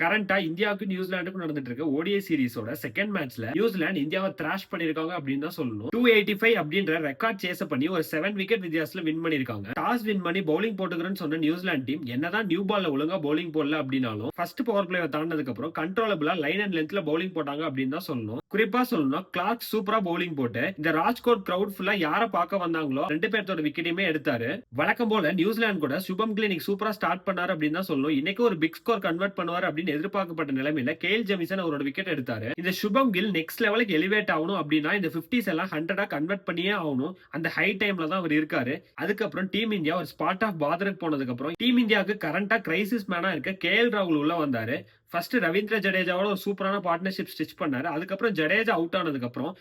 கரண்டா இந்தியாவுக்கு நியூசிலாந்துக்கும் நடந்துட்டு இருக்க ஓடிஐ சீரிஸோட செகண்ட் மேட்ச்ல நியூசிலாந்து இந்தியாவை த்ராஷ் பண்ணிருக்காங்க அப்படின்னு தான் சொல்லணும். 285 அப்படின்ற ரெக்கார்ட் சேஸ் பண்ணி ஒரு 7 விக்கெட் வித்தியாசத்துல வின் பண்ணிருக்காங்க. டாஸ் வின் பண்ணி பவுலிங் போட்டுக்கிறேன்னு சொன்ன நியூசிலாந்து டீம் என்னதான் நியூ பால்ல ஒழுங்கா பவுலிங் போடல அப்படின்னாலும் ஃபர்ஸ்ட் பவர் பிளேவை தாண்டதுக்கு அப்புறம் கண்ட்ரோலபிளா லைன் அண்ட் லென்த்ல பவுலிங் போட்டாங்க அப்படின்னு தான் சொல்லணும். குறிப்பா சொல்லணும், கிளார்க் சூப்பரா பவுலிங் போட்டு இந்த ராஜ்கோட் கிரவுட் ஃபுல்லா யார பார்க்க வந்தாங்களோ ரெண்டு பேர்த்தோட விக்கெட்டுமே எடுத்தாரு. வழக்கம் போல நியூசிலாந்து கூட சுபம் கில் இன்னைக்கு சூப்பரா ஸ்டார்ட் பண்ணாரு அப்படின்னு தான் சொல்லணும். இன்னைக்கு ஒரு பிக் ஸ்கோர் கன்வெர்ட் பண்ணுவார் அப்படின்னு எதிர்பார்க்கப்பட்ட நிலைமையில கேஎல் ஜெமிசன் அவரோட விக்கெட் எடுத்தாரு. இந்த சுபம் கில் நெக்ஸ்ட் லெவலுக்கு எலிவேட் ஆகணும் அப்படின்னா இந்த 50s எல்லாம் 100 கன்வெர்ட் பண்ணியே ஆகணும். அந்த ஹை டைம்ல தான் அவர் இருக்காரு. அதுக்கப்புறம் டீம் இந்தியா ஒரு ஸ்பாட் ஆஃப் பாதருக்கு போனதுக்கு அப்புறம் டீம் இந்தியாவுக்கு கரண்டா கிரைசிஸ் மேனா இருக்க கேஎல் ராகுல் உள்ள வந்தாரு. ஃபர்ஸ்ட் ரவீந்திர ஜடேஜாவோட ஒரு சூப்பரான பார்ட்னர்ஷிப் ஸ்டிச் பண்ணாரு. அதுக்கப்புறம் ஜடேஜா அவுட் ஆனதுக்கு அப்புறம்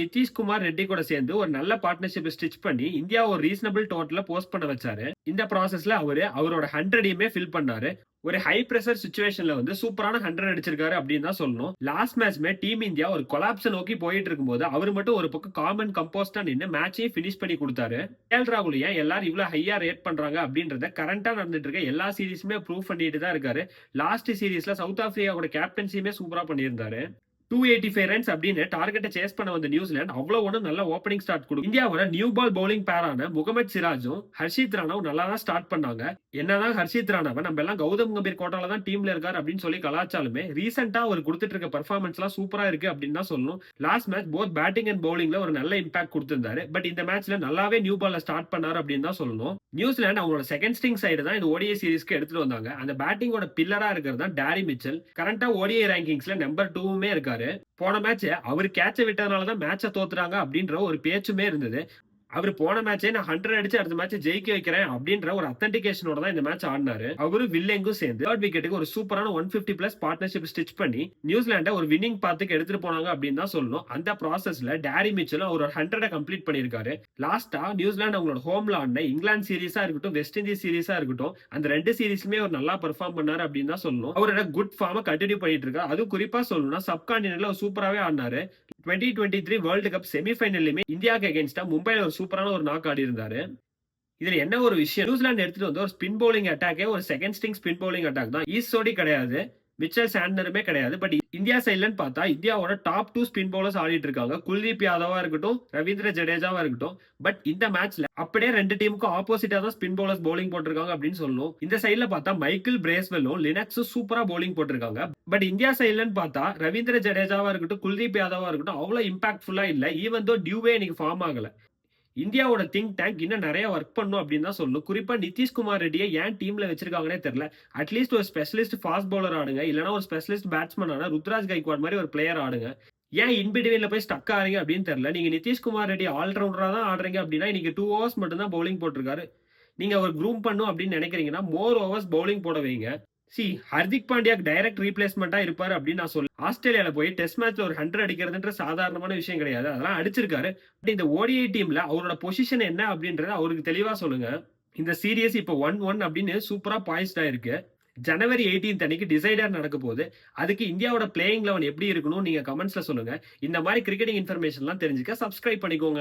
நிதிஷ்குமார் ரெட்டி கூட சேர்ந்து ஒரு நல்ல பார்ட்னர்ஷிப் ஸ்டிச் பண்ணி இந்தியா ஒரு ரீசனபிள் டோட்டல போஸ்ட் பண்ண வச்சாரு. இந்த ப்ராசஸ்ல அவரோட 100யுமே ஃபில் பண்ணாரு. ஒரு ஹை பிரஷர் சிச்சுவேஷன்ல வந்து சூப்பரான 100 அடிச்சிருக்காரு அப்படின்னு தான் சொல்லணும். லாஸ்ட் மேட்ச்மே டீம் இந்தியா ஒரு கொலாப்ஸ் நோக்கி போயிட்டு இருக்கும்போது அவர் மட்டும் ஒரு பக்கம் காமன் கம்போஸ்டா நின்று மேட்சையும் பினிஷ் பண்ணி கொடுத்தாரு. கேஎல் ராகுல் ஏன் எல்லாரும் இவ்வளவு ஹையா ரேட் பண்றாங்க அப்படின்றத கரண்டா நடந்துட்டு இருக்க எல்லா சீரீஸுமே ப்ரூவ் பண்ணிட்டு தான் இருக்காரு. லாஸ்ட் சீரீஸ்ல சவுத் ஆப்பிரிக்காவோட கேப்டன்சியுமே சூப்பரா பண்ணியிருந்தாரு. 285 ரன்ஸ் அப்படின்னு டார்கெட்டை சேஸ் பண்ண வந்த நியூசிலாந்து அவ்வளவு ஒன்றும் நல்ல ஓப்பனிங் ஸ்டார்ட் கொடுக்கும். இந்தியாவோட நியூ பால் பவுலிங் பேரான முகமது சிராஜும் ஹர்ஷித் ராணாவும் நல்லா தான் ஸ்டார்ட் பண்ணாங்க. என்னதான் ஹர்ஷித் ராணாவை நம்ம எல்லாம் கௌதம் கம்பீர் கோட்டால தான் டீம்ல இருக்காரு அப்படின்னு சொல்லி கலாச்சாலுமே ரீசெண்டா அவர் கொடுத்துட்டு இருக்க பெர்ஃபார்மன்ஸ் எல்லாம் சூப்பரா இருக்கு அப்படின்னு தான் சொல்லணும். Last match both batting and பவுலிங்ல ஒரு நல்ல இம்பாக்ட் கொடுத்திருந்தாரு. பட் இந்த மேட்ச்ல நல்லாவே நியூ பால்ல ஸ்டார்ட் பண்ணாரு அப்படின்னு தான் சொல்லணும். நியூசிலாந்து அவங்களோட செகண்ட் ஸ்ட்ரிங் சைடு தான் இந்த ஓடிஐ சீரிஸ்க்கு எடுத்துட்டு வந்தாங்க. அந்த பேட்டிங்கோட பில்லரா இருக்கிறது தான் டேரி மிச்சல். கரண்டா ஓடிஐ ரேங்கிங்ஸ்ல நம்பர் 2மே இருக்காரு. போன மேட்ச் அவர் கேட்ச விட்டதுனாலதான் மேட்ச தோத்துறாங்க அப்படின்ற ஒரு பேச்சுமே இருந்தது. அவர் போன மேட்சே நான் 100 அடிச்சு அடுத்த மேட்ச் ஜெயிக்க வைக்கிறேன் அப்படின்ற ஒரு அத்தன்டிகேஷனோட தான் இந்த மேட்ச் ஆடினாரு. அவரு வில்லிங்கும் சேர்ந்து தேர்ட் விக்கெட்டுக்கு ஒரு சூப்பரான 150 பிளஸ் பார்ட்னர்ஷிப் ஸ்டிச் பண்ணி நியூசிலாண்டை ஒரு வின்னிங் பாத்துக்கு எடுத்துட்டு போனாங்க அப்படின்னு தான் சொல்லணும். அந்த ப்ராசஸ்ல டேரி மிச்சலும் அவர் ஒரு 100 கம்ப்ளீட் பண்ணிருக்காரு. லாஸ்டா நியூசிலாந்து அவங்களோட ஹோம்ல ஆடின இங்கிலாந்து சீரீஸா இருக்கட்டும், வெஸ்ட் இண்டீஸ் சீரீஸா இருக்கட்டும், அந்த ரெண்டு சீரீஸ்லுமே அவர் நல்லா பெர்ஃபார்ம் பண்ணாரு அப்படின்னு தான் சொல்லணும். அவரோட குட் ஃபார்மை கண்டினியூ பண்ணிட்டு இருக்காரு. அது குறிப்பா சொல்லணும்னா சப்கான்டினென்ட்ல சூப்பராகவே ஆடினாரு. 2023 வேர்ல்டு கப் செமிஃபைனல்லையுமே இந்தியாவுக்கு அகேன்ஸ்டா மும்பைல ஒரு சூப்பரான ஒரு நாக் ஆடி இருந்தாரு. இதுல என்ன ஒரு விஷயம், நியூசிலாந்து எடுத்துட்டு வந்து ஒரு ஸ்பின் பவுலிங் அட்டாக்கே ஒரு second string spin bowling attack தான். ஈஸ்டோடி கிடையாது, மிச்சல் சாண்டனருமே கிடையாது. பட் இந்தியா சைட்லன்னு பார்த்தா இந்தியாவோட டாப் 2 ஸ்பின் பவுலர்ஸ் ஆடிட்டு இருக்காங்க. குல்தீப் யாதவா இருக்கட்டும், ரவீந்திர ஜடேஜாவா இருக்கட்டும். பட் இந்த மேட்ச்ல அப்படியே ரெண்டு டீமுக்கும் ஆப்போசிட்டா தான் ஸ்பின் பவுலர்ஸ் பவுலிங் போட்டிருக்காங்க அப்படின்னு சொல்லணும். இந்த சைட்ல பார்த்தா மைக்கேல் பிரேஸ்வெல்லும் லினக்ஸும் சூப்பரா பவுலிங் போட்டிருக்காங்க. பட் இந்தியா சைட்லன்னு பார்த்தா ரவீந்திர ஜடேஜாவா இருக்கட்டும், குல்தீப் யாதவா இருக்கட்டும் அவ்வளவு இம்பாக்ட்ஃபுல்லா இல்ல. ஈவன் தோ டியூவே இன்னைக்கு ஃபார்ம் ஆகல. இந்தியாவோட திங்க் டேங்க் இன்னும் நிறைய ஒர்க் பண்ணும் அப்படின்னு தான் சொல்லணும். குறிப்பா நிதிஷ்குமார் ரெட்டியை ஏன் டீம்ல வச்சிருக்காங்கன்னே தெரியல. அட்லீஸ்ட் ஒரு ஸ்பெஷலிஸ்ட் ஃபாஸ்ட் பவுலர் ஆடுங்க, இல்லனா ஒரு ஸ்பெஷலிஸ்ட் பேட்ஸ்மேன் ஆன ருத்ராஜ் கைக்வாட் மாதிரி ஒரு பிளேயர் ஆடுங்க. ஏன் இன்பிட்வீன்ல போய் ஸ்டக் ஆறீங்க அப்படின்னு தெரியல. நீங்க நிதிஷ்குமார் ரெட்டி ஆல்ரவுண்டரா தான் ஆடுறீங்க அப்படின்னா இன்னைக்கு 2 ஓவர்ஸ் மட்டும் தான் பவுலிங் போட்டிருக்காரு. நீங்க அவர் க்ரூம் பண்ணும் அப்படின்னு நினைக்கிறீங்கன்னா மோர் ஓவர்ஸ் பவுலிங் போட வைங்க. ஹர்திக் பாண்டியாக்கு டைரக்ட் ரீப்ளேஸ்மெண்டா இருப்பாரு அப்படின்னு நான் சொல்ல. ஆஸ்திரேலியால போய் டெஸ்ட் மேட்ச்ல ஒரு 100 அடிக்கிறதுன்ற சாதாரணமான விஷயம் கிடையாது. அதெல்லாம் அடிச்சிருக்காரு. பட் இந்த ஓடிஐ டீம்ல அவரோட பொசிஷன் என்ன அப்படின்றத அவருக்கு தெளிவா சொல்லுங்க. இந்த சீரியஸ் இப்போ 1-1 அப்படின்னு சூப்பரா பாய்ஸ்டா இருக்கு. ஜனவரி 18 அன்னைக்கு டிசைடர் நடக்க போகுது. அதுக்கு இந்தியாவோட பிளேயிங் 11 எப்படி இருக்கணும் நீங்க கமெண்ட்ஸ்ல சொல்லுங்க. இந்த மாதிரி கிரிக்கெட்டிங் இன்ஃபர்மேஷன்லாம் தெரிஞ்சுக்க சப்ஸ்கிரைப் பண்ணிக்கோங்க.